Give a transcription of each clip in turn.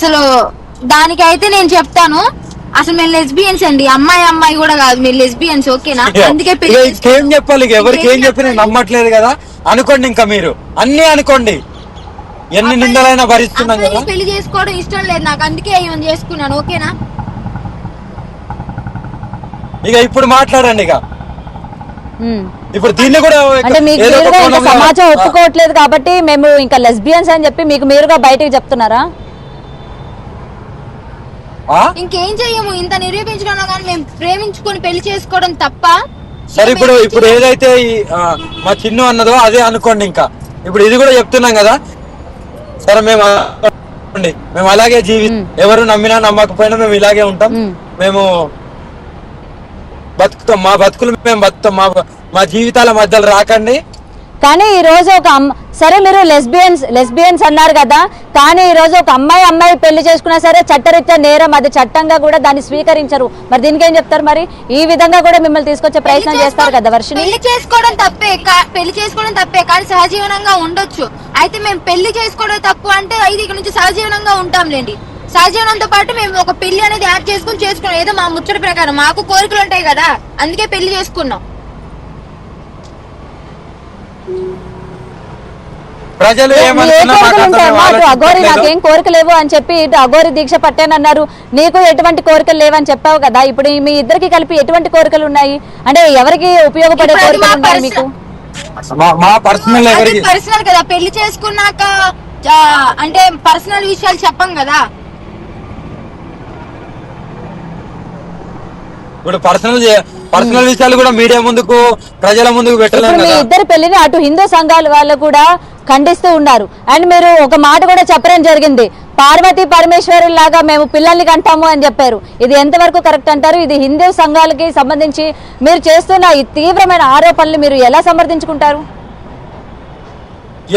అసలు దానికైతే నేను చెప్తాను, అసలు మేము లెస్బియన్స్ అండి, అమ్మాయి కూడా కాదు, మీరు లెస్బియన్స్. ఓకేనా? అందుకే ఏం చెప్పాలి, ఎవరికి ఏం చెప్పి నేను నమ్మట్లేదు కదా అనుకోండి. ఇంకా మీరు అన్ని అనుకోండి, ఎన్ని నిందలైనా భరిస్తున్నాం కదా. పెళ్లి చేసుకోవడం ఇష్టం లేదు నాకు, అందుకే ఏమని చేసుకున్నాను. ఓకేనా? ఇక ఇప్పుడు మాట్లాడండి. ఇక ఇప్పుడు దీన్ని కూడా అంటే మీకు మీరుగా సమాజం ఒప్పుకోవట్లేదు కాబట్టి మేము ఇంకా లెస్బియన్స్ అని చెప్పి మీకు మీరుగా బయటకు చెప్తున్నారా? ఇంకేం చెయ్యము, ఇంత నిరూపించడం కానీ మేము ప్రేమించుకొని పెళ్లి చేసుకోవడం తప్ప. సరే ఇప్పుడు ఏదైతే మా చిన్ను అన్నదో అదే అనుకోండి. ఇంకా ఇప్పుడు ఇది కూడా చెప్తున్నాం కదా. సరే మేము అలాగే ఎవరు నమ్మినా నమ్మకపోయినా మేము ఇలాగే ఉంటాం, మేము బతుకుతాం, మా బతుకులు మేము బతుకుతాం, మా జీవితాల మధ్యలో రాకండి. కానీ ఈ రోజు సరే మీరు లెస్బియన్స్ అన్నారు కదా, కానీ ఈ రోజు ఒక అమ్మాయి పెళ్లి చేసుకున్నా సరే చట్టరీత్యా నేరం, అది చట్టంగా కూడా దాన్ని స్వీకరించరు. మరి దీనికి ఏం చెప్తారు? మరి ఈ విధంగా కూడా మిమ్మల్ని తీసుకొచ్చే ప్రయత్నం చేస్తారు కదా వర్షిని. పెళ్లి చేసుకోవడం తప్పే కానీ సహజీవనంగా ఉండొచ్చు. అయితే మేము పెళ్లి చేసుకోవడం తప్పు అంటే అయితే ఇక్కడ నుంచి సహజీవనంగా ఉంటాంలేండి. సహజీవనంతో పాటు మేము ఒక పెళ్లి అనేది యాడ్ చేసుకున్నాం. ఏదో మా ముచ్చట ప్రకారం మాకు కోరికలు ఉంటాయి కదా, అందుకే పెళ్లి చేసుకున్నాం. ప్రజలు అఘోరి నాకేం కోరిక లేవు అని చెప్పి ఇటు అఘోరి దీక్ష పట్టానన్నారు, నీకు ఎటువంటి కోరికలు లేవని చెప్పావు కదా. ఇప్పుడు మీ ఇద్దరికి కలిపి ఎటువంటి కోరికలు ఉన్నాయి? అంటే ఎవరికి ఉపయోగపడే కోరికలు ఉన్నాయి మీకు? పర్సనల్ కదా, పెళ్లి చేసుకున్నాక అంటే పర్సనల్ విషయాలు చెప్పం కదా. ఇప్పుడు పర్సనల్ విషయాలు కూడా మీడియా ముందుకు, ప్రజల ముందుకు పెట్టలేదు. మీ ఇద్దరు పెళ్లిని అటు హిందూ సంఘాల వాళ్ళు కూడా ఖండిస్తూ ఉన్నారు. అండ్ మీరు ఒక మాట కూడా చెప్పడం జరిగింది, పార్వతీ పరమేశ్వరు లాగా మేము పిల్లల్ని కంటాము అని చెప్పారు. ఇది ఎంతవరకు కరెక్ట్ అంటారు? ఇది హిందూ సంఘాలకి సంబంధించి మీరు చేస్తున్న ఈ తీవ్రమైన ఆరోపణలు మీరు ఎలా సమర్థించుకుంటారు?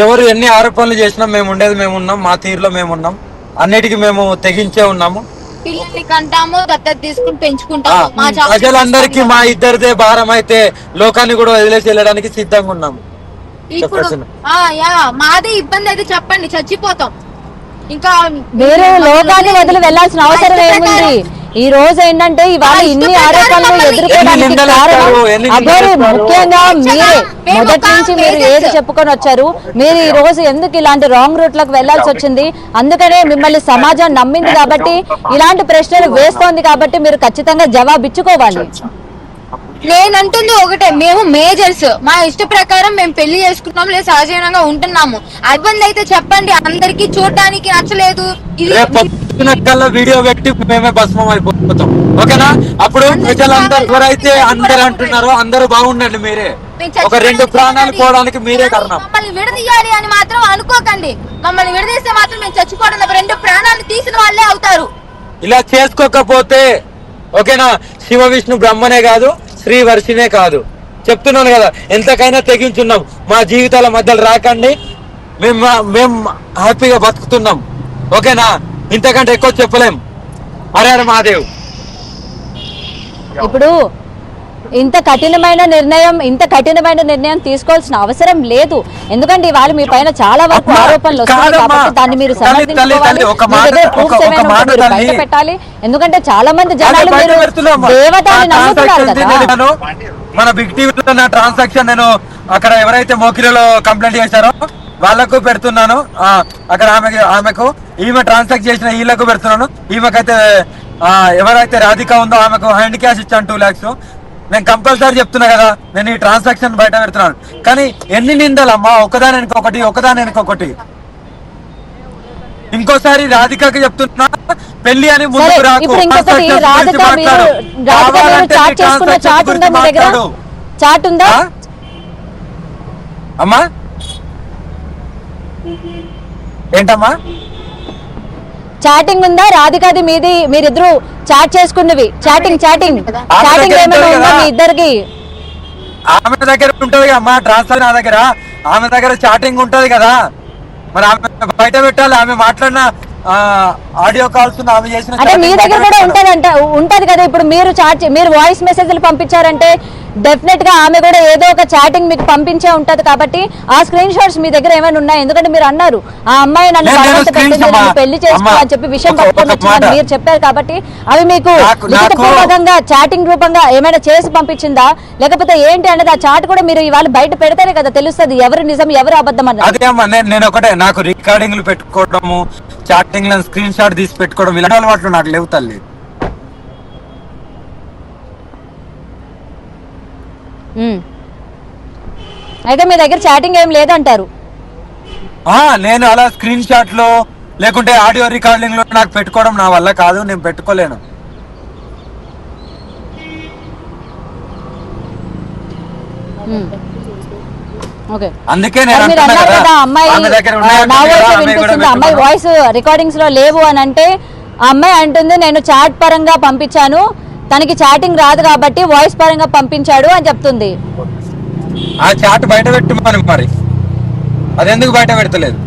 ఎవరు ఎన్ని ఆరోపణలు చేసినా మేము ఉండేది మేము ఉన్నాం, మా తీరులో మేము ఉన్నాం, అన్నిటికీ మేము తెగించే ఉన్నాము. పిల్లల్ని కంటాము, దత్తత తీసుకుని పెంచుకుంటాము. ప్రజలందరికీ మా ఇద్దరిదే భారం అయితే లోకాన్ని కూడా వదిలేసి వెళ్ళడానికి సిద్ధంగా ఉన్నాము. ఇప్పుడు మాదే ఇబ్బంది అయితే చెప్పండి, చచ్చిపోతాం. ఇంకా మీరు లోకాన్ని వదిలి వెళ్లాల్సిన అవసరం ఏముంది? ఈ రోజు ఏంటంటే ఇవాళ ఇన్ని ఆరోపణలు ఎదుర్కోవడానికి కారణం అఘోరి, ముఖ్యంగా మీరే. మొదటి నుంచి మీరు ఏది చెప్పుకొని వచ్చారు, మీరు ఈ రోజు ఎందుకు ఇలాంటి రాంగ్ రూట్ లకు వెళ్లాల్సి వచ్చింది? అందుకనే మిమ్మల్ని సమాజం నమ్మింది కాబట్టి ఇలాంటి ప్రశ్నలు వేస్తోంది కాబట్టి మీరు ఖచ్చితంగా జవాబిచ్చుకోవాలి. నేనంటుంది ఒకటే, మేము మేజర్స్, మా ఇష్ట ప్రకారం మేము పెళ్లి చేసుకున్నాం, లేదు సహజీవనంగా ఉంటున్నాము. ఇబ్బంది అయితే చెప్పండి, అందరికి చూడడానికి నచ్చలేదు వీడియో పెట్టి మేమే భస్మం అయిపోతాం. ఓకేనా? అప్పుడు ప్రజలందరూ ఎవరైతే అందరు అంటున్నారో అందరూ బాగుండండి, మీరే ఒక 2 ప్రాణాలు పోవడానికి మీరే కారణం. మమ్మల్ని విడదీయాలి అని మాత్రం అనుకోకండి. మమ్మల్ని విడదీస్తే మాత్రం మేము చచ్చిపోవడం 2 ప్రాణాలు తీసిన వాళ్ళే అవుతారు. ఇలా చేసుకోకపోతే ఓకేనా, శివ విష్ణు బ్రహ్మనే కాదు, శ్రీ వర్షినే కాదు, చెప్తున్నాను కదా, ఎంతకైనా తెగించున్నాం. మా జీవితాల మధ్యలో రాకండి, మేము హ్యాపీగా బతుకుతున్నాం. ఓకేనా? ఇంతకంటే ఎక్కువ చెప్పలేం. హర హర మహాదేవ్. ఇప్పుడు ఇంత కఠినమైన నిర్ణయం తీసుకోవాల్సిన అవసరం లేదు. ఎందుకంటే ఇవాళ మీ పైన చాలా వరకు ఆరోపణలు వస్తాయి కాబట్టి దాన్ని మీరు సమర్థించుకోవాలి, బయట పెట్టాలి. ఎందుకంటే చాలా మంది జనాలు దేవతని నమ్ముతున్నారు కదా. మన బిగ్ టీవీలో నా ట్రాన్సాక్షన్ నేను అక్కడ ఎవరైతే మోకిలలో కంప్లైంట్ చేశారో వాళ్ళకు పెడుతున్నాను. అక్కడ ఆమెకు ఈమె ట్రాన్సాక్ట్ చేసిన వీళ్ళకు పెడుతున్నాను. ఈమెకైతే ఎవరైతే రాధిక ఉందో ఆమెకు హ్యాండ్ క్యాష్ ఇచ్చాను 2 lakhs. నేను కంపల్సరీ చెప్తున్నా కదా, నేను ఈ ట్రాన్సాక్షన్ బయట పెడుతున్నాను. కానీ ఎన్ని నిందలమ్మా, ఒకదాని వెనుకొకటి. ఇంకోసారి రాధికకి చెప్తున్నా, పెళ్లి అని ముందుకు రాకు, అమ్మా. ఏంటమ్మా చాటింగ్ ఉందా? రాధికది మీది, మీరిద్దరు చాట్ చేసుకున్నవి, చాటింగ్ ఏమైనా ఉందా మీ ఇద్దరికి? ఆమె దగ్గర ఉంటది అమ్మా ట్రాన్స్ఫర్, నా దగ్గర ఆమె దగ్గర చాటింగ్ ఉంటది కదా, మరి ఆమె బయట పెట్టాలి. ఆమె మాట్లాడిన ఆడియో కాల్స్ ఆమె చేసిన అంటే మీ దగ్గర కూడా ఉంటది కదా. ఇప్పుడు మీరు వాయిస్ మెసేజ్లు పంపించారంటే డెఫినెట్ గా ఆమె కూడా ఏదో ఒక చాటింగ్ మీకు పంపించే ఉంటది కాబట్టి ఆ స్క్రీన్ షాట్స్ మీ దగ్గర ఏమైనా ఉన్నాయి? ఎందుకంటే మీరు అన్నారు ఆ అమ్మాయి నన్ను బలవంత పెట్టింది, నన్ను పెళ్లి చేసుకో అని చెప్పి విషయం పట్టుకొని వచ్చిందని మీరు చెప్పారు కాబట్టి అవి మీకు లిఖితపూర్వకంగా చాటింగ్ రూపంగా ఏమైనా చేసి పంపించిందా లేకపోతే ఏంటి అనేది ఆ చాట్ కూడా మీరు ఇవాళ బయట పెడితేనే కదా తెలుస్తుంది ఎవరు నిజం ఎవరు అబద్ధం అన్నది. అదే అమ్మా, నేను ఒకటే, నాకు రికార్డింగ్లు పెట్టుకోవడము, చాటింగ్ స్క్రీన్ షాట్ తీసి పెట్టుకోవడం ఇలాంటి అలవాట్లు నాకు లేవు తల్లి. అయితే మీ దగ్గర చాటింగ్ ఏం లేదంటారు? నేను అలా స్క్రీన్ షాట్ లో లేకుంటే ఆడియో రికార్డింగ్ లో నాకు పెట్టుకోవడం నా వల్ల కాదు, నేను పెట్టుకోలేను. అందుకే అమ్మాయి వాయిస్ రికార్డింగ్స్ లో లేవు అని అంటే ఆ అమ్మాయి అంటుంది నేను చాట్ పరంగా పంపించాను, తనకి చాటింగ్ రాదు కాబట్టి వాయిస్ పరంగా పంపించాడు అని చెప్తుంది. ఆ చాట్ బయట పెట్టమని మరి అదెందుకు బయట పెడతలేదు?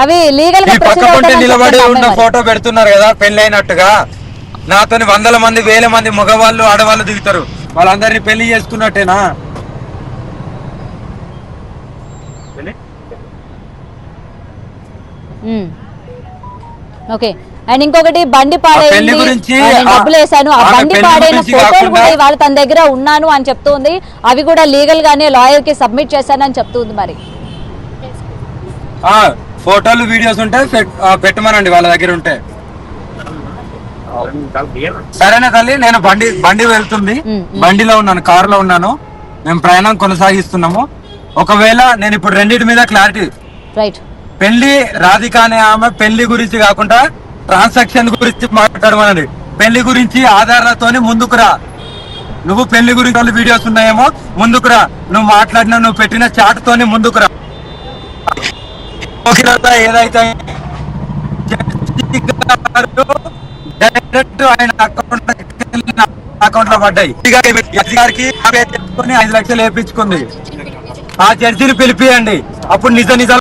అవి లీగల్ గా పక్కపంటే నిలబడి ఉన్న ఫోటో పెడుతున్నారు కదా పెళ్ళైనట్టుగా. నాతోని వందల మంది వేల మంది మగవాళ్ళు ఆడవాళ్ళు దిగుతారు, వాళ్ళందరినీ పెళ్లి చేసుకున్నట్టేనా? ఓకే. అండ్ ఇంకొకటి బండి పాడైంది, డబ్బులు వేసాను, ఆ బండి పాడైన ఫోటోలు కూడా ఇవాళ తన దగ్గర ఉన్నాను అని చెప్తుంది. అవి కూడా లీగల్ గానే లాయర్ కి సబ్మిట్ చేశానని చెప్తుంది. మరి ఫోటోలు వీడియోస్ ఉంటే పెట్టమనండి వాళ్ళ దగ్గర ఉంటే. సరేనా తల్లి, నేను బండి వెళ్తుంది, బండిలో ఉన్నాను, కారులో ఉన్నాను, మేము ప్రయాణం కొనసాగిస్తున్నాము. ఒకవేళ నేను ఇప్పుడు రెండింటి మీద క్లారిటీ, పెళ్లి రాధిక అనే ఆమె పెళ్లి గురించి కాకుండా ట్రాన్సాక్షన్ గురించి మాట్లాడమనండి. పెళ్లి గురించి ఆధారాలతోని ముందుకురా. నువ్వు పెళ్లి గురించి వీడియోస్ ఉన్నాయేమో ముందుకురా, నువ్వు మాట్లాడిన నువ్వు పెట్టిన చాట్ తోని ముందుకురా. ఏదైతే డైరెక్ట్ ఆయన అకౌంట్ లో పడ్డాయి, 5 లక్షలు వేయించుకుంది. ఆ జడ్జిని పిలిపియండి, అప్పుడు నిజాలు